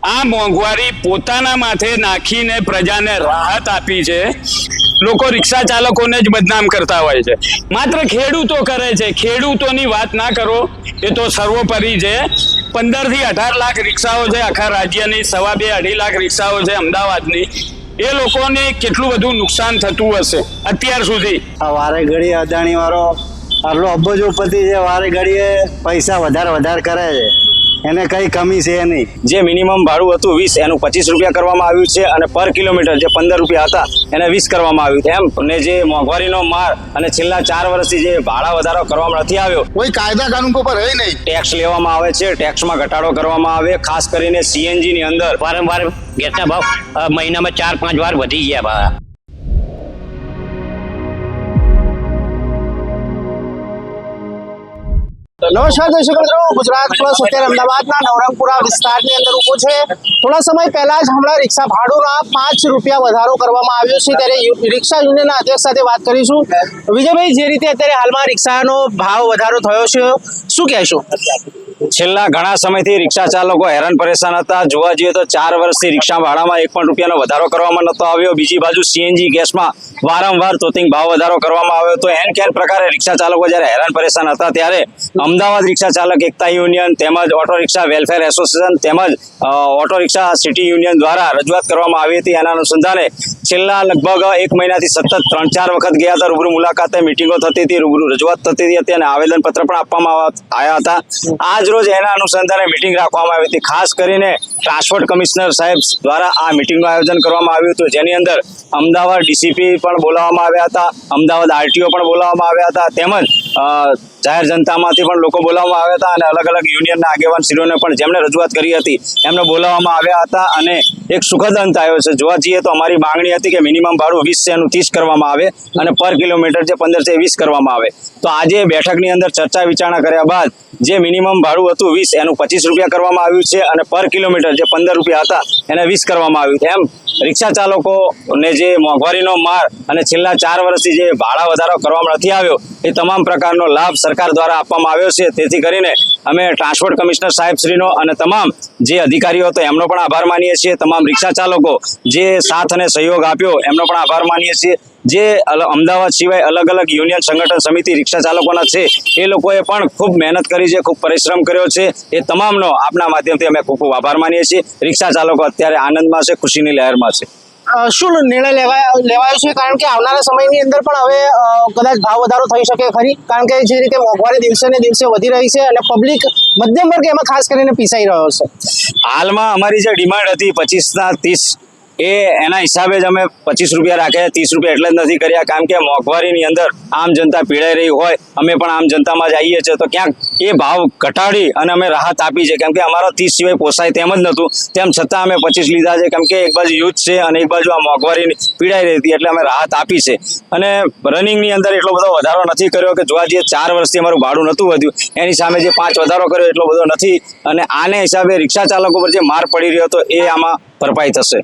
આ મોંઘવારી પોતાના માથે નાખીને પ્રજાને રાહત આપી છે. લોકો રિક્ષા ચાલકોને જ બદનામ કરતા હોય છે. માત્ર ખેડૂતો કરે છે. ખેડૂતોની વાત ના કરો, એ તો સર્વોપરી છે. 15 થી 18 લાખ રિક્ષાઓ છે આખા રાજ્યની, 2.5-2.5 લાખ રિક્ષાઓ છે અમદાવાદની. એ લોકોને કેટલું બધું નુકસાન થતું હશે અત્યાર સુધી. આ વારે ઘડી અદાણી વાળો આટલો અબજોપતિ છે, વારે ઘડીએ પૈસા વધારે કરે છે, એને કઈ કમી છે નહીં. જે મિનિમમ ભાડું હતું 20 એનું 25 રૂપિયા કરવામાં આવ્યું છે અને પર કિલોમીટર જે 15 રૂપિયા હતા એને 20 કરવામાં આવ્યું છે. એમ ને જે મોંઘવારીનો માર અને છેલ્લા 4 વર્ષથી જે ભાડા વધારો કરવામાં નથી આવ્યો, કોઈ કાયદા કાનૂન પર રહે નહીં. ટેક્સ લેવામાં આવે છે, ટેક્સમાં ઘટાડો કરવામાં આવે. ખાસ કરીને સીએનજી ની અંદર વારંવાર ગેસના ભાવ મહિનામાં 4-5 વાર વધી ગયા ભાવ. નમસ્કાર દર્શક મિત્રો, ગુજરાત પ્લસ અત્યારે અમદાવાદના નવરંગપુરા વિસ્તારની અંદર ઉભો છે. થોડા સમય પહેલા જ હમણાં રિક્ષા ભાડુંના 5 રૂપિયા વધારો કરવામાં આવ્યો છે, ત્યારે રિક્ષા યુનિયનના અધ્યક્ષ સાથે વાત કરીશું. વિજયભાઈ, જે રીતે અત્યારે હાલમાં રિક્ષાનો ભાવ વધારો થયો છે, શું કહેશો? છેલ્લા ઘણા સમયથી રિક્ષા ચાલકો હેરાન પરેશાન હતા. જોવા જઈએ તો 4 વર્ષથી રિક્ષા ભાડામાં 1 પણ રૂપિયાનો વધારો કરવામાં નતો આવ્યો. બીજી બાજુ સીએનજી ગેસમાં વારંવાર તોતિંગ ભાવ વધારો કરવામાં આવ્યો. તો એન કેન પ્રકારે રિક્ષા ચાલકો જ્યારે હેરાન પરેશાન હતા, ત્યારે અમદાવાદ રિક્ષા ચાલક એકતા યુનિયન તેમજ ઓટો રિક્ષા વેલફેર એસોસિએશન તેમજ ઓટો રિક્ષા સિટી યુનિયન દ્વારા રજૂઆત કરવામાં આવી હતી. એના અનુસંધાને છેલ્લા લગભગ 1 મહિનાથી સતત 3-4 વખત ગયા હતા. રૂબરૂ મુલાકાતે મિટિંગો થતી હતી, રૂબરૂ રજૂઆત થતી હતી અને આવેદનપત્ર પણ આપવામાં આવ્યા હતા. આજ રોજ એના અનુસંધાને મિટિંગ રાખવામાં આવી હતી. ખાસ કરીને ટ્રાન્સપોર્ટ કમિશનર સાહેબ દ્વારા આ મિટિંગનું આયોજન કરવામાં આવ્યું હતું, જેની અંદર અમદાવાદ ડીસીપી પણ બોલાવવામાં આવ્યા હતા, અમદાવાદ આરટીઓ પણ બોલાવવામાં આવ્યા હતા, તેમજ જાહેર જનતામાંથી પણ લોકો બોલાવવામાં આવ્યા હતા અને અલગ અલગ યુનિયનના આગેવાન શ્રીઓને પણ જેમણે રજૂઆત કરી હતી એમને બોલાવવામાં આવ્યા હતા. અને એક સુખદ અંત આવ્યો છે. જોવા જઈએ તો અમારી માંગણી હતી કે મિનિમમ ભાડું 20 છે એનું 30 કરવામાં આવે અને પર કિલોમીટર જે 15 છે એ 20 કરવામાં આવે. તો આજે બેઠકની અંદર ચર્ચા વિચારણા કર્યા બાદ જે મિનિમમ ભાડું હતું 20 એનું 25 રૂપિયા કરવામાં આવ્યું છે અને પર કિલોમીટર જે 15 રૂપિયા હતા એને 20 કરવામાં આવ્યું છે. એમ રિક્ષા ચાલકોને જે મોંઘવારીનો માર અને છેલ્લા 4 વર્ષથી જે ભાડા વધારો કરવામાં નથી આવ્યો, એ તમામ પ્રકારનો લાભ સરકાર દ્વારા આપવામાં આવ્યો છે. તેથી કરીને અમે ટ્રાન્સપોર્ટ કમિશનર સાહેબશ્રીનો અને તમામ જે અધિકારીઓ હતો એમનો પણ આભાર માનીએ છીએ. તમામ રિક્ષા ચાલકો જે સાથ અને સહયોગ આપ્યો એમનો પણ આભાર માનીએ છીએ. જે અમદાવાદ સિવાય અલગ અલગ યુનિયન સંગઠન સમિતિ રિક્ષા ચાલકોના છે, એ લોકોએ પણ ખૂબ મહેનત કરી છે, ખૂબ પરિશ્રમ કર્યો છે. એ તમામનો આપના માધ્યમથી અમે ખૂબ ખૂબ આભાર માનીએ છીએ. રિક્ષા ચાલકો અત્યારે આનંદમાં છે, ખુશીની લહેરમાં છે. શું નિર્ણય લેવાયો છે? કારણ કે આવનારા સમયની અંદર પણ હવે કદાચ ભાવ વધારો થઈ શકે ખરી, કારણ કે જે રીતે મોંઘવારી દિવસે ને દિવસે વધી રહી છે અને પબ્લિક મધ્યમ વર્ગ એમાં ખાસ કરીને પીસાઈ રહ્યો છે. હાલમાં અમારી જે ડિમાન્ડ હતી 25 ના 30, એના હિસાબે જ અમે 25 રૂપિયા રાખ્યા. 30 રૂપિયા એટલે જ નથી કર્યા, કારણ કે મોંઘવારીની અંદર આમ જનતા પીડાઈ રહી હોય, અમે પણ આમ જનતામાં જ આવીએ છીએ, તો ક્યાંક એ ભાવ ઘટાડી અને અમે રાહત આપી છે. કેમ કે અમારા 30 સિવાય પોસાય તેમ જ નહોતું, તેમ છતાં અમે 25 લીધા છે. કેમ કે એક બાજુ યુદ્ધ છે અને એક બાજુ આ મોંઘવારી પીડાઈ રહી હતી, એટલે અમે રાહત આપી છે. અને રનિંગની અંદર એટલો બધો વધારો નથી કર્યો કે જોવા જઈએ 4 વર્ષથી અમારું ભાડું નહોતું વધ્યું, એની સામે જે 5 વધારો કર્યો એટલો બધો નથી. અને આને હિસાબે રિક્ષા ચાલકો પર જે માર પડી રહ્યો હતો એ આમાં ભરપાઈ થશે.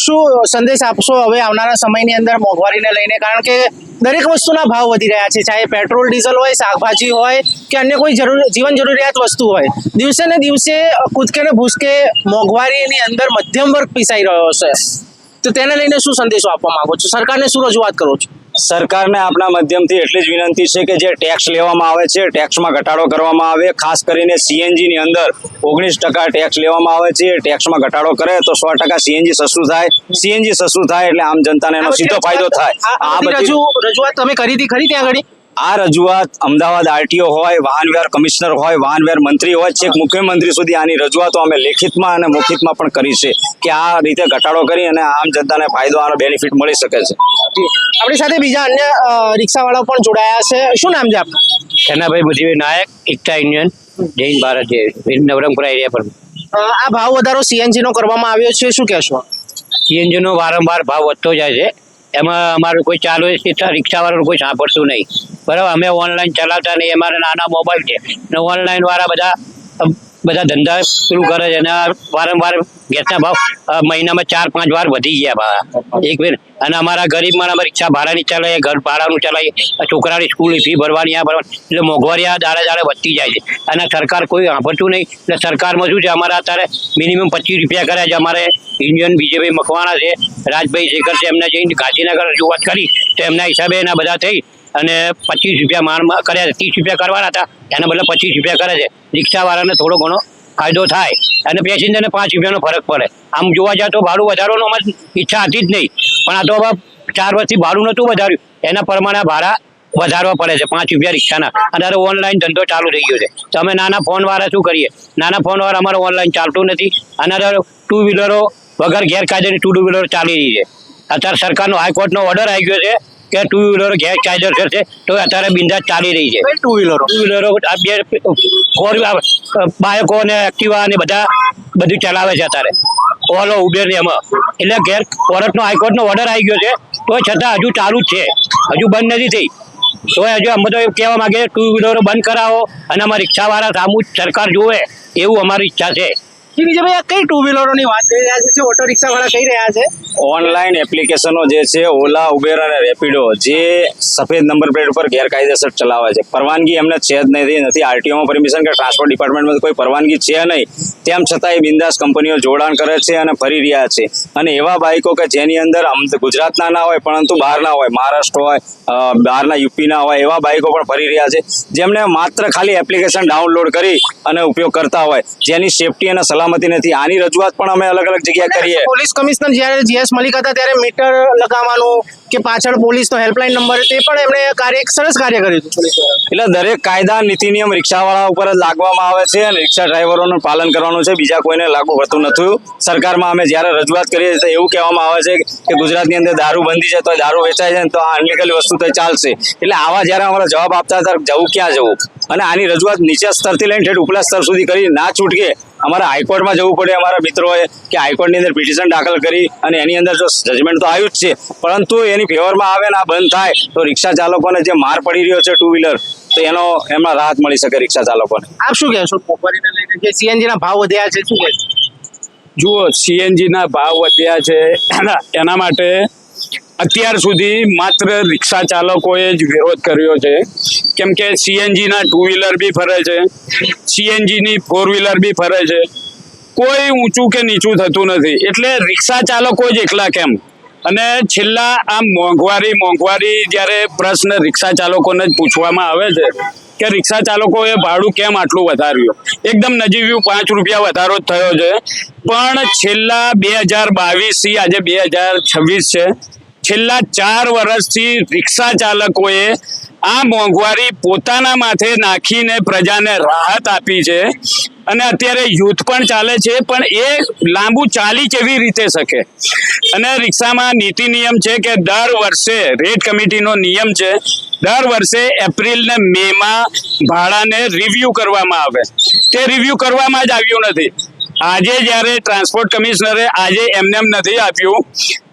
શું સંદેશ આપશો હવે આવનારા સમયની અંદર મોંઘવારીને લઈને? કારણ કે દરેક વસ્તુના ભાવ વધી રહ્યા છે, ચાહે પેટ્રોલ ડીઝલ હોય, શાકભાજી હોય કે અન્ય કોઈ જીવન જરૂરિયાત વસ્તુ હોય. દિવસે ને દિવસે કૂદકે ને ભૂસકે મોંઘવારીની અંદર મધ્યમ વર્ગ પીસાઈ રહ્યો છે, તો તેને લઈને શું સંદેશો આપવા માંગો છો? સરકારને શું રજૂઆત કરો છો? સરકારને આપણા માધ્યમથી એટલી જ વિનંતી છે કે જે ટેક્સ લેવામાં આવે છે, ટેક્સમાં ઘટાડો કરવામાં આવે. ખાસ કરીને સીએનજી ની અંદર 19% ટેક્સ લેવામાં આવે છે. ટેક્સમાં ઘટાડો કરે તો 100% સીએનજી સસ્તું થાય. સીએનજી સસ્તું થાય એટલે આમ જનતાને એનો સીધો ફાયદો થાય. આ બધી રજૂઆત તમે કરી હતી ખરી ત્યાં આગળ? આ રજૂઆત અમદાવાદ આરટીઓ હોય, વાહન વ્યવહાર કમિશનર હોય, વાહન વ્યવહાર મંત્રી હોય, છેક મુખ્યમંત્રી સુધી આની રજૂઆતો અમે લેખિતમાં અને મૌખિકમાં પણ કરી છે કે આ રીતે ઘટાડો કરી અને આમ જનતાને ફાયદો, આનો બેનિફિટ મળી શકે છે. આપણી સાથે બીજા અન્ય રિક્ષાવાળાઓ પણ જોડાયા છે. શું નામ છે આપનું? કનાભાઈ બુદ્ધિભાઈ નાયક, એકતા યુનિયન, જૈન ભારત, નવરંગપુરા એરિયા પર. આ ભાવ વધારો સીએનજી નો કરવામાં આવ્યો છે, શું કહેશો? સીએનજી નો વારંવાર ભાવ વધતો જાય છે, એમાં અમારું કોઈ ચાલુ રિક્ષાવાળાનું કોઈ સાંભળતું નહીં. બરાબર, અમે ઓનલાઈન ચલાવતા નહીં, અમારા નાના મોબાઈલ છે ને ઓનલાઈન વાળા બધા બધા ધંધા શરૂ કરે છે અને આ વારંવાર ગેસના ભાવ મહિનામાં 4-5 વાર વધી ગયા ભાડા એક મિનિટ. અને અમારા ગરીબ માણસ રિક્ષા ભાડાની ચલાવીએ, ઘર ભાડાનું ચલાવીએ, છોકરાની સ્કૂલની ફી ભરવાની આ ભરવાની, એટલે મોંઘવારી આ દાડે વધતી જાય છે. અને સરકાર કોઈ સાંભળતું નહીં. એટલે સરકારમાં શું છે, અમારે અત્યારે મિનિમમ 25 રૂપિયા કર્યા છે. અમારે ઇન્ડિયન બીજેપી મકવાણા છે, રાજભાઈ શેખર છે, એમને જઈને ગાંધીનગર રજૂઆત કરી તો એમના હિસાબે એના બધા થઈ અને 25 રૂપિયા માંડ કર્યા છે. 30 રૂપિયા કરવાના હતા, એના બદલે 25 રૂપિયા કરે છે. રિક્ષાવાળાને થોડો ઘણો ફાયદો થાય અને પેસેન્જરને 5 રૂપિયાનો ફરક પડે. આમ જોવા જાય તો ભાડું વધારવાનો અમારી ઈચ્છા હતી જ નહીં, પણ આ તો હવે 4 વર્ષથી ભાડું નહોતું વધાર્યું, એના પ્રમાણે ભાડા વધારવા પડે છે 5 રૂપિયા રિક્ષાના. અત્યારે ઓનલાઈન ધંધો ચાલુ થઈ ગયો છે. તો અમે નાના ફોનવાળા શું કરીએ? નાના ફોનવાળા અમારે ઓનલાઈન ચાલતું નથી. અને અત્યારે 2 વ્હીલરો વગર ગેરકાયદેની 2 વ્હીલરો ચાલી રહી છે. અત્યારે સરકારનો હાઈકોર્ટનો ઓર્ડર આવી ગયો છે કે 2 વ્હીલરો ગેરકાયદેસર છે, તો અત્યારે બિંદાસ ચાલી રહી છે. 2 વ્હીલરો આ બે બાઇકો ને એક્ટિવા ને બધું ચલાવે છે અત્યારે, ઓલો ઉબેર ને એમાં. એટલે કોર્ટનો હાઈકોર્ટનો ઓર્ડર આવી ગયો છે, તો છતાં હજુ ચાલુ જ છે, હજુ બંધ નથી થઈ. તો હજુ અમે તો એવું કહેવા માંગે 2 વ્હીલરો બંધ કરાવો અને અમારા રિક્ષાવાળા સામું સરકાર જોવે એવું અમારી ઈચ્છા છે. વિજયભાઈ, આ કઈ 2 વ્હીલરોની વાત કરી રહ્યા છે? ઓટો રિક્ષા વાળા કહી રહ્યા છે ઓનલાઈન એપ્લિકેશનો જે છે ઓલા, ઉબેર અને રેપિડો, જે સફેદ નંબર પ્લેટ ઉપર ગેરકાયદેસર ચલાવે છે, પરવાનગી એમને છે જ નથી આરટીઓમાં પરમિશન કે ટ્રાન્સપોર્ટ ડિપાર્ટમેન્ટમાં કોઈ પરવાનગી છે નહીં, તેમ છતાં એ બિંદાસ કંપનીઓ જોડાણ કરે છે અને ફરી રહ્યા છે. અને એવા બાઇકો કે જેની અંદર ગુજરાતના ના હોય પરંતુ બહારના હોય, મહારાષ્ટ્ર હોય, બહારના યુપીના હોય, એવા બાઇકો પણ ફરી રહ્યા છે, જેમને માત્ર ખાલી એપ્લિકેશન ડાઉનલોડ કરી અને ઉપયોગ કરતા હોય, જેની સેફટી અને સલામતી નથી. આની રજૂઆત પણ અમે અલગ અલગ જગ્યાએ કરીએ. પોલીસ કમિશનર જ્યારે જીએસ મલિક હતા ત્યારે મીટર લગાવવાનું કે પાછળ પોલીસનો હેલ્પલાઇન નંબર, તે પણ એમણે સરસ કાર્ય કર્યું હતું. એટલે દરેક કાયદા નીતિ નિયમ રિક્ષાવાળા ઉપર જ લાગવામાં આવે છે અને રિક્ષા ડ્રાઈવરોનું પાલન કરવાનું છે, બીજા કોઈને લાગુ પડતું નથી. સરકારમાં અમે જ્યારે રજૂઆત કરીએ તો એવું કહેવામાં આવે છે કે ગુજરાતની અંદર દારૂ બંધી છે, તો દારૂ વેચાય છે, તો આ અનલીગલ વસ્તુ તો ચાલશે. એટલે આવા જ્યારે અમારે જવાબ આપતા હતા જવું ક્યાં જવું, અને આની રજૂઆત નીચા સ્તરથી લઈને ઠેઠ ઉપલા સ્તર સુધી કરી ના છૂટકે અમારે હાઈકોર્ટમાં જવું પડે. અમારા મિત્રોએ કે હાઈકોર્ટની અંદર પિટિશન દાખલ કરી અને એની અંદર જો જજમેન્ટ તો આવ્યું જ છે, પરંતુ એની ફેવરમાં આવે ને આ બંધ થાય તો રિક્ષા ચાલકોને જે માર પડી રહ્યો છે 2 વ્હીલર, તો એમાં રાહત મળી શકે રિક્ષા ચાલકોને. આપ શું કહેશો મોંઘવારીને લઈને? જે સીએનજી ના ભાવ વધ્યા છે, શું કહેશો? જુઓ, સીએનજી ના ભાવ વધ્યા છે એના માટે અત્યાર સુધી માત્ર રિક્ષા ચાલકોએ જ વિરોધ કર્યો છે, કેમ કે સીએનજી ના 2 વ્હીલર બી ફરે છે, સીએનજી ની 4 વ્હીલર બી ફરે છે, કોઈ ઊંચું કે નીચું થતું નથી. એટલે રિક્ષા ચાલકો જ એકલા કેમ? અને છેલ્લા આ મોંઘવારી જ્યારે પ્રશ્ન રિક્ષા ચાલકોને જ પૂછવામાં આવે છે કે રિક્ષા ચાલકોએ ભાડું કેમ આટલું વધાર્યું, એકદમ નજીવ્યું 5 રૂપિયા વધારો જ થયો છે, પણ છેલ્લા 2022 થી આજે 2026 છે, છેલ્લા 4 વર્ષથી રિક્ષા ચાલકોએ આ મોંઘવારી પોતાના માથે નાખીને પ્રજાને રાહત આપી છે. અને અત્યારે યુદ્ધ પણ ચાલે છે, પણ એ લાંબુ ચાલી કેવી રીતે શકે? અને રિક્ષામાં નીતિ નિયમ છે કે દર વર્ષે રેટ કમિટીનો નિયમ છે, દર વર્ષે એપ્રિલ ને મે માં ભાડાને રિવ્યુ કરવામાં આવે. તે રિવ્યુ કરવામાં જ આવ્યું નથી. આજે જ્યારે ટ્રાન્સપોર્ટ કમિશનરે આજે એમને નથી આપ્યું,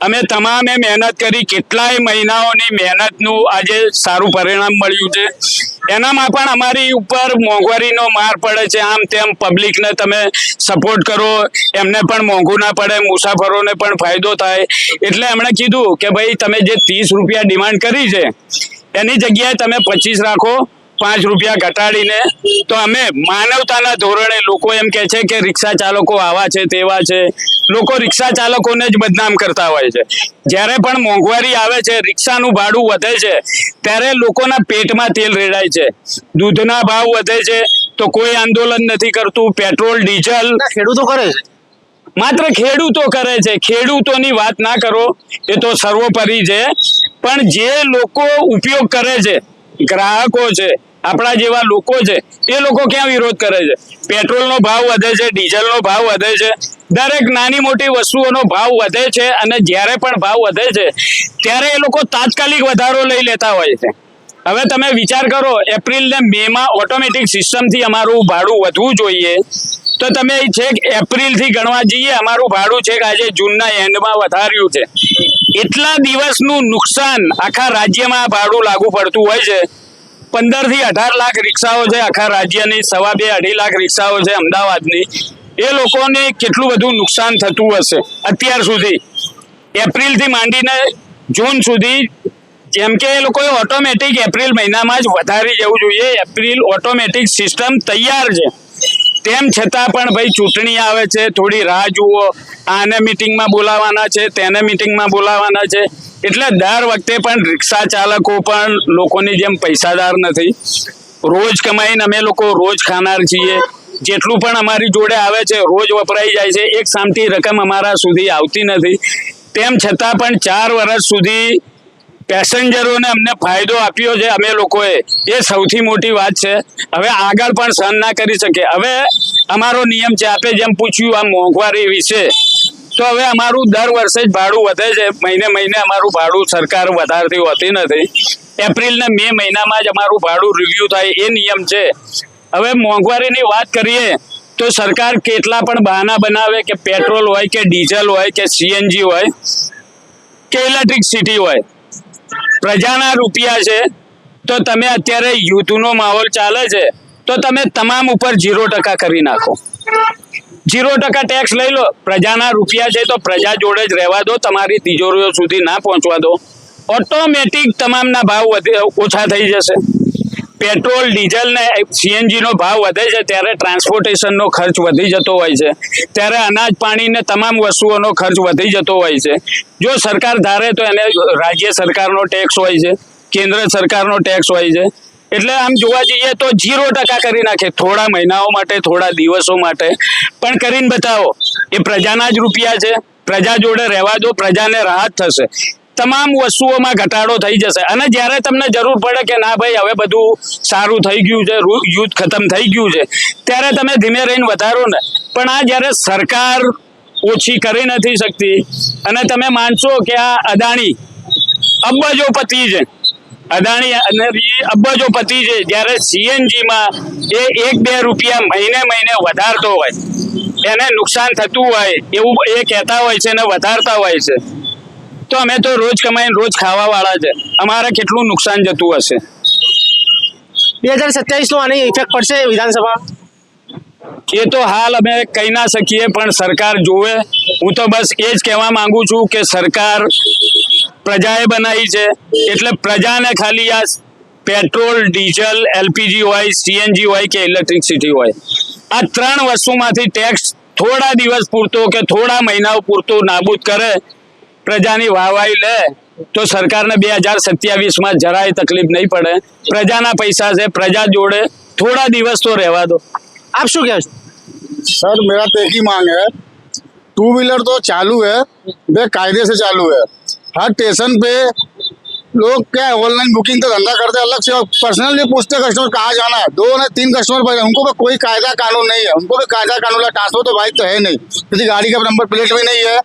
અમે તમામે મહેનત કરી, કેટલાય મહિનાઓની મહેનતનું આજે સારું પરિણામ મળ્યું છે. એનામાં પણ અમારી ઉપર મોંઘવારીનો માર પડે છે. આમ તેમ પબ્લિકને તમે સપોર્ટ કરો, એમને પણ મોંઘું ના પડે, મુસાફરોને પણ ફાયદો થાય. એટલે એમણે કીધું કે ભાઈ તમે જે 30 રૂપિયા ડિમાન્ડ કરી છે એની જગ્યાએ તમે 25 રાખો, 5 રૂપિયા ઘટાડીને. તો અમે માનવતાના ધોરણે, લોકો એમ કે છે કે રિક્ષા ચાલકો આવા છે તેવા છે, લોકો રિક્ષા ચાલકોને જ બદનામ કરતા હોય છે. જ્યારે પણ મોંઘવારી આવે છે, રિક્ષાનું ભાડું વધે છે, ત્યારે લોકોના પેટમાં તેલ રેડાય છે. દૂધના ભાવ વધે છે તો કોઈ આંદોલન નથી કરતું. પેટ્રોલ, ડીઝલ ખેડૂતો કરે છે, માત્ર ખેડૂતો કરે છે. ખેડૂતોની વાત ના કરો, એ તો સર્વોપરી છે, પણ જે લોકો ઉપયોગ કરે છે, ગ્રાહકો છે, આપણા જેવા લોકો છે, એ લોકો ક્યાં વિરોધ કરે છે? પેટ્રોલનો ભાવ વધે છે, ડીઝલનો ભાવ વધે છે, દરેક નાની મોટી વસ્તુઓનો ભાવ વધે છે. અને જ્યારે પણ ભાવ વધે છે ત્યારે એ લોકો તાત્કાલિક વધારો લઈ લેતા હોય છે. હવે તમે વિચાર કરો, એપ્રિલ ને મે માં ઓટોમેટિક સિસ્ટમથી અમારું ભાડું વધવું જોઈએ, તો તમે છેક એપ્રિલથી ગણવા જઈએ, અમારું ભાડું છે કે આજે જૂનના એન્ડમાં વધાર્યું છે. એટલા દિવસનું નુકસાન આખા રાજ્યમાં ભાડું લાગુ પડતું હોય છે. 15 થી 18 લાખ રિક્ષાઓ છે આખા રાજ્યની, 2.5-2.5 લાખ રિક્ષાઓ છે અમદાવાદની. એ લોકોને કેટલું બધું નુકસાન થતું હશે અત્યાર સુધી, એપ્રિલથી માંડીને જૂન સુધી. જેમ કે એ લોકોએ ઓટોમેટિક એપ્રિલ મહિનામાં જ વધારી જવું જોઈએ. એપ્રિલ ઓટોમેટિક સિસ્ટમ તૈયાર છે, તેમ છતાં પણ ભાઈ ચૂંટણી આવે છે, થોડી રાહ જુઓ, આને મિટિંગમાં બોલાવાના છે, તેને મિટિંગમાં બોલાવાના છે. એટલે દર વખતે પણ રિક્ષા ચાલકો પણ લોકોની જેમ પૈસાદાર નથી. રોજ કમાઈને અમે લોકો રોજ ખાનાર છીએ. જેટલું પણ અમારી જોડે આવે છે રોજ વપરાઈ જાય છે, એક સામટી રકમ અમારા સુધી આવતી નથી. તેમ છતાં પણ 4 વર્ષ સુધી પેસેન્જરોને અમને ફાયદો આપ્યો છે અમે લોકોએ, એ સૌથી મોટી વાત છે. હવે આગળ પણ સહન ના કરી શકે. હવે અમારો નિયમ છે, આપે જેમ પૂછ્યું આ મોંઘવારી વિશે, તો હવે અમારું દર વર્ષે જ ભાડું વધે છે. મહિને અમારું ભાડું સરકાર વધારતી હોતી નથી. એપ્રિલ ને મે મહિનામાં જ અમારું ભાડું રિવ્યુ થાય, એ નિયમ છે. હવે મોંઘવારીની વાત કરીએ તો સરકાર કેટલા પણ બહાના બનાવે કે પેટ્રોલ હોય કે ડીઝલ હોય કે સીએનજી હોય કે ઇલેક્ટ્રિસિટી હોય, પ્રજાના રૂપિયા છે. તો તમે અત્યારે યુદ્ધનો માહોલ ચાલે છે, તો તમે તમામ ઉપર 0% કરી નાખો. 0% ટેક્સ લઈ લો. પ્રજાના રૂપિયા છે તો પ્રજા જોડે જ રહેવા દો, તમારી તિજોરીઓ સુધી ના પહોંચવા દો. ઓટોમેટિક તમામના ભાવ ઓછા થઈ જશે. પેટ્રોલ ડીઝલ ને સીએનજી નો ભાવ વધે છે ત્યારે ટ્રાન્સપોર્ટેશનનો ખર્ચ વધી જતો હોય છે, ત્યારે અનાજ પાણી ને તમામ વસ્તુઓનો ખર્ચ વધી જતો હોય છે. જો સરકાર ધારે તો એને રાજ્ય સરકારનો ટેક્સ હોય છે, કેન્દ્ર સરકારનો ટેક્સ હોય છે. એટલે આમ જોવા જઈએ તો 0% કરી નાખે, થોડા મહિનાઓ માટે, થોડા દિવસો માટે, પણ કરીને બતાવો. એ પ્રજાના જ રૂપિયા છે, પ્રજા જોડે રહેવા દો, પ્રજાને રાહત થશે. તમામ વસ્તુઓમાં ઘટાડો થઈ જશે. અને જ્યારે તમને જરૂર પડે કે ના ભાઈ હવે બધું સારું થઈ ગયું છે, યુદ્ધ ખતમ થઈ ગયું છે, ત્યારે તમે ધીમે રહીને વધારો ને. પણ આ જ્યારે સરકાર ઓછી કરી નથી શકતી, અને તમે માનશો કે આ અદાણી અબજોપતિ છે, અદાણી અબજોપતિ છે, જ્યારે સીએનજીમાં એ 1-2 રૂપિયા મહિને વધારતો હોય, એને નુકસાન થતું હોય એવું એ કહેતા હોય છે અને વધારતા હોય છે. તો અમે તો રોજ કમાઈને રોજ ખાવા વાળા છે, અમારે કેટલું નુકસાન જતું હશે. 2027 નો આની ઇફેક્ટ પડશે વિધાનસભા? એ તો હાલ અમે કહી ના શકીએ, પણ સરકાર જોવે. હું તો બસ એ જ કહેવા માંગુ છું કે સરકાર પ્રજાએ બનાવી છે, એટલે પ્રજાને ખાલી આ પેટ્રોલ, ડીઝલ, એલપીજી હોય, સીએનજી હોય કે ઇલેક્ટ્રિસિટી હોય, આ 3 વસ્તુમાંથી ટેક્સ થોડા દિવસ પૂરતો કે થોડા મહિનાઓ પૂરતો નાબૂદ કરે, પ્રજાની વાહવાહી લે, તો સરકારને 2027માં જરાય તકલીફ નહીં પડે. પ્રજાના પૈસા છે, પ્રજા જોડે થોડા દિવસ તો રહેવા દો. આપ શું કહો છો? सर मेरा तो एक ही मांग है, 2 व्हीलर तो चालू है, बेकायदे से चालू है. हर स्टेशन पे लोग क्या ऑनलाइन बुकिंग का धंधा करते हैं, अलग से पर्सनली पूछते कस्टमर कहाँ जाना है. 2 ने 3 कस्टमर पर उनको भी कोई कायदा कानून नहीं है, उनको भी कायदा कानून का ट्रांसपोर्ट तो बाइक तो है नहीं, किसी गाड़ी का नंबर प्लेट भी नहीं है,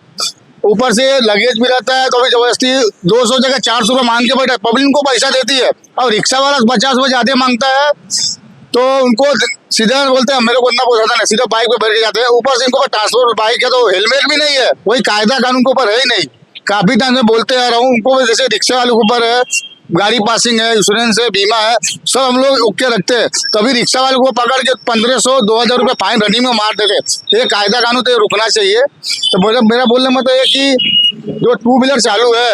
ऊपर से लगेज भी रहता है. तो भी जबरदस्ती 200 जगह 400 रुपये मांग के बैठे, पब्लिक को पैसा देती है और रिक्शा वाला 50 रुपये ज़्यादा मांगता है. तो उनको सीधा बोलते हैं मेरे को इतना पहुंचाता नहीं, सीधा बाइक पे बैठ के जाते हैं. ऊपर से इनको ट्रांसपोर्ट बाइक है तो हेलमेट भी नहीं है, कोई कायदा कानून के ऊपर है ही नहीं. काफी टाइम से बोलते आ रहा हूँ, उनको भी जैसे रिक्शा वाले के ऊपर है, गाड़ी पासिंग है, इंश्योरेंस है, बीमा है, सब हम लोग ओके रखते हैं. तभी रिक्शा वाले को पकड़ के 1500-2000 रुपये फाइन रनिंग में मार देते. ये कायदा कानून तो रुकना चाहिए. तो मेरा बोलने में तो ये कि जो 2 व्हीलर चालू है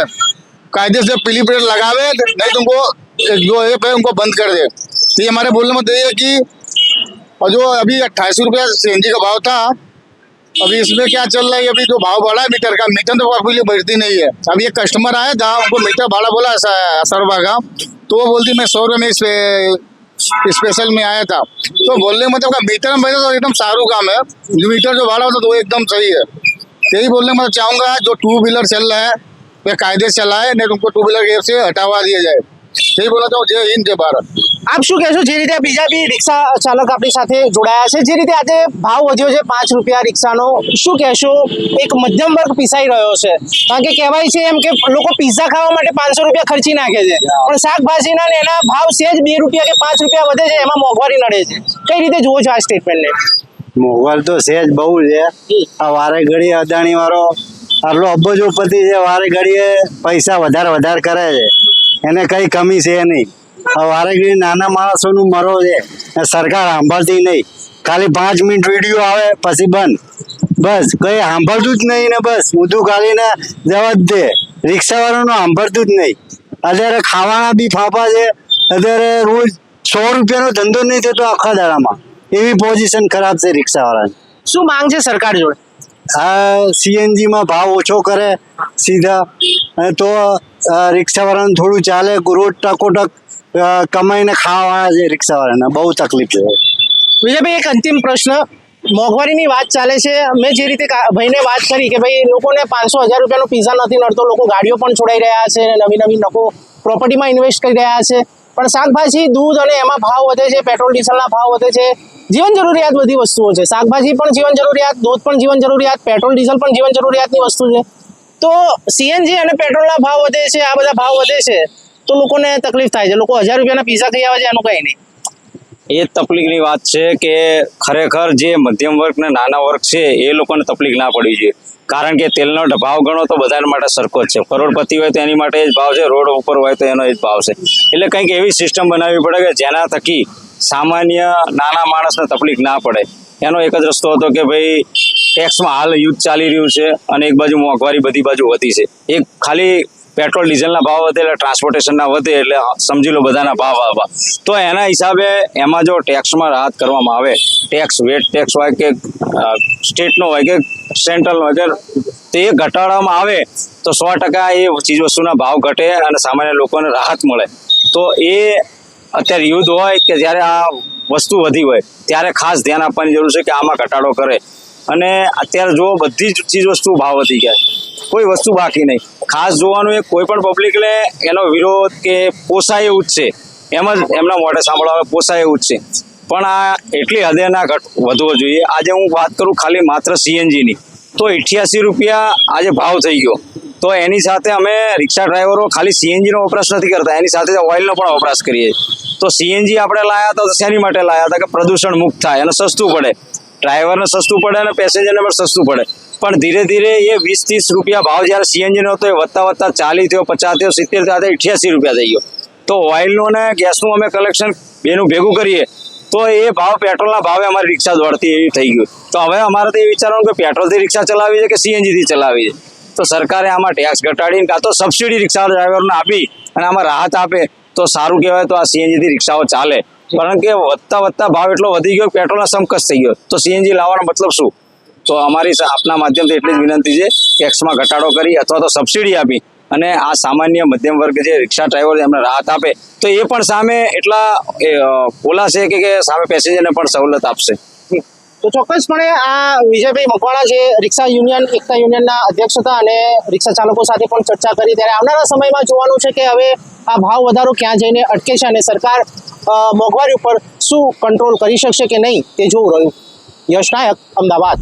कायदे से पीली प्लेट लगावे, नहीं तुमको जो ऐप है उनको बंद कर दे. तो ये हमारे बोलने में तो ये है कि और जो अभी 28 रुपया सीएनजी का भाव था, अभी इसमें क्या चल रहा है, अभी जो भाव बढ़ा है मीटर का, मीटर तो काफी बढ़ती नहीं है. अभी एक कस्टमर आया जहाँ उनको मीटर भाड़ा बोला 100 रुपये का, तो वो बोलती मैं 100 रुपये में स्पेशल में आया था. तो बोलने मतलब का मीटर में तो एकदम सारू काम है, मीटर जो भाड़ा होता है तो वो एकदम सही है. यही बोलने में चाहूँगा जो 2 व्हीलर चल रहा है वे कायदे से चलाए, नहीं तुमको 2 व्हीलर एप से हटावा दिया जाए. यही बोलना चाहूँ. जय हिंद, जय भारत. આપ શું કહેશો? જે રીતે બીજા બી રિક્ષા ચાલક આપણી સાથે જોડાયા છે, જે રીતે આજે ભાવ વધ્યો છે 5 રૂપિયા રિક્ષાનો, શું કહેશો? એક મધ્યમ વર્ગ પીસાઈ રહ્યો છે, કારણ કે કહેવાય છે એમ કે લોકો પિઝા ખાવા માટે 500 રૂપિયા ખર્ચી નાખે છે, પણ શાકભાજીના ને એના ભાવ સેજ 2 રૂપિયા કે 5 રૂપિયા વધે છે, એમાં મોંઘવારી નડે છે. કઈ રીતે જુઓ છો આ સ્ટેટમેન્ટને? મોંઘવારી તો સેજ બહુ છે. આ વારે ઘડી અદાણી વાળો આટલો અબજોપતિ છે, વારે ઘડીએ પૈસા વધારે કરે છે, એને કઈ કમી છે નહીં. વારે ઘડી નાના માણસોનું મરો છે એ સરકાર સાંભળતી નહીં. ખાલી 5 મિનિટ વિડીયો આવે પછી બંધ, બસ કઈ સાંભળતું જ નહીં ને બસ ઊંધું ગાલીને જવા જ દે. રિક્ષાવાળાનું સાંભળતું જ નહીં. અત્યારે ખાવાના બી ફાંફા છે. અત્યારે રોજ 100 રૂપિયાનો ધંધો નહીં થતો આખા દાડામાં, એવી પોઝિશન ખરાબ છે રિક્ષાવાળાની. શું માંગ છે સરકાર જોડે? આ સીએનજી માં ભાવ ઓછો કરે સીધા, અને તો રિક્ષાવાળાને થોડું ચાલે. રોજ ટકોટક કમાઈને ખાવાના છે રિક્ષાવાળાને, બહુ તકલીફ છે. વિજયભાઈ, એક અંતિમ પ્રશ્ન, મોંઘવારીની વાત ચાલે છે. મેં જે રીતે ભાઈને વાત કરી કે ભાઈ લોકોને 500-1000 રૂપિયાનો પીઝા નથી નડતો, લોકો ગાડીઓ પણ છોડાઈ રહ્યા છે, નવી નવી લોકો પ્રોપર્ટીમાં ઇન્વેસ્ટ કરી રહ્યા છે, પણ શાકભાજી, દૂધ અને એમાં ભાવ વધે છે, પેટ્રોલ ડીઝલના ભાવ વધે છે, જીવન જરૂરિયાત બધી વસ્તુઓ છે. શાકભાજી પણ જીવન જરૂરિયાત, દૂધ પણ જીવન જરૂરિયાત, પેટ્રોલ ડીઝલ પણ જીવન જરૂરિયાતની વસ્તુ છે. તો સીએનજી અને પેટ્રોલના ભાવ વધે છે, આ બધા ભાવ વધે છે તો લોકોને તકલીફ થાય છે. લોકો 1000 રૂપિયાના પીઝા ખાઈ આવે છે, એનું કંઈ નહીં. એ તકલીફની વાત છે કે ખરેખર જે મધ્યમ વર્ગ ને નાના વર્ગ છે એ લોકોને તકલીફ ના પડવી જોઈએ. કારણ કે તેલનો ભાવ ગણો તો બધા માટે સરખો જ છે. કરોડપતિ હોય તો એની માટે જ ભાવ છે, રોડ ઉપર હોય તો એનો જ ભાવ છે. એટલે કંઈક એવી સિસ્ટમ બનાવવી પડે કે જેના થકી સામાન્ય નાના માણસને તકલીફ ના પડે. એનો એક જ રસ્તો હતો કે ભાઈ ટેક્સમાં હાલ યુદ્ધ ચાલી રહ્યું છે અને એક બાજુ મોંઘવારી બધી બાજુ વધી છે. એક ખાલી પેટ્રોલ ડીઝલના ભાવ વધે એટલે ટ્રાન્સપોર્ટેશનના વધે એટલે સમજી લો બધાના ભાવ આવવા. તો એના હિસાબે એમાં જો ટેક્સમાં રાહત કરવામાં આવે, ટેક્સ વેટ ટેક્સ હોય કે સ્ટેટનો હોય કે સેન્ટ્રલનો હોય કે તે ઘટાડવામાં આવે તો 100% એ ચીજવસ્તુના ભાવ ઘટે અને સામાન્ય લોકોને રાહત મળે. તો એ અત્યારે યુદ્ધ હોય કે જ્યારે આ વસ્તુ વધી હોય ત્યારે ખાસ ધ્યાન આપવાની જરૂર છે કે આમાં ઘટાડો કરે. અને અત્યારે જો બધી જ ચીજ વસ્તુ ભાવ વધી ગયા, કોઈ વસ્તુ બાકી નહીં. ખાસ જોવાનું એ કોઈ પણ પબ્લિકને એનો વિરોધ કે પોસાય એવું જ છે, એમ જ એમના મોઢે સાંભળવા પોસાય એવું જ છે. પણ આ એટલી હદે ના વધવો જોઈએ. આજે હું વાત કરું ખાલી માત્ર સીએનજીની તો 88 રૂપિયા આજે ભાવ થઈ ગયો. તો એની સાથે અમે રિક્ષા ડ્રાઈવરો ખાલી સીએનજીનો વપરાશ નથી કરતા, એની સાથે ઓઇલનો પણ વપરાશ કરીએ. તો સીએનજી આપણે લાયા હતા તો શેની માટે લાયા હતા કે પ્રદૂષણ મુક્ત થાય અને સસ્તું પડે, ડ્રાઈવરને સસ્તું પડે અને પેસેન્જરને પણ સસ્તું પડે. પણ ધીરે ધીરે એ 20-30 રૂપિયા ભાવ જ્યારે સીએનજીનો હતો એ વધતા 40 થયો, 50 થયો, 70 થયો, 88 રૂપિયા થઈ ગયો. તો ઓઇલનું અને ગેસનું અમે કલેક્શન બેનું ભેગું કરીએ તો એ ભાવ પેટ્રોલના ભાવે અમારી રિક્ષા દોડતી એવી થઈ ગયું. તો હવે અમારે તો એ વિચારવાનું કે પેટ્રોલથી રિક્ષા ચલાવી છે કે સીએનજીથી ચલાવી છે. તો સરકારે આમાં ટેક્સ ઘટાડીને કાં તો સબસિડી રિક્ષા ડ્રાઈવરને આપી અને આમાં રાહત આપે તો સારું કહેવાય. તો આ સીએનજીથી રિક્ષાઓ ચાલે. કારણ કે વધતા ભાવ એટલો વધી ગયો, પેટ્રોલના સમકક્ષ થઈ ગયો, તો સીએનજી લાવવાનો મતલબ શું? તો અમારી આપના માધ્યમથી એટલી જ વિનંતી છે ટેક્સમાં ઘટાડો કરી અથવા તો સબસિડી આપી અને આ સામાન્ય મધ્યમ વર્ગ જે રિક્ષા ડ્રાઈવર એમને રાહત આપે તો એ પણ સામે એટલા ઓલા છે કે સામે પેસેન્જરને પણ સવલત આપશે. તો ચોક્કસપણે આ વિજયભાઈ મકવાણા જે રિક્ષા યુનિયન એકતા યુનિયનના અધ્યક્ષ હતા અને રિક્ષા ચાલકો સાથે પણ ચર્ચા કરી. ત્યારે આવનારા સમયમાં જોવાનું છે કે હવે આ ભાવ વધારો ક્યાં જઈને અટકે છે અને સરકાર મોંઘવારી ઉપર શું કંટ્રોલ કરી શકશે કે નહીં તે જોવું રહ્યું. યશ નાયક, અમદાવાદ.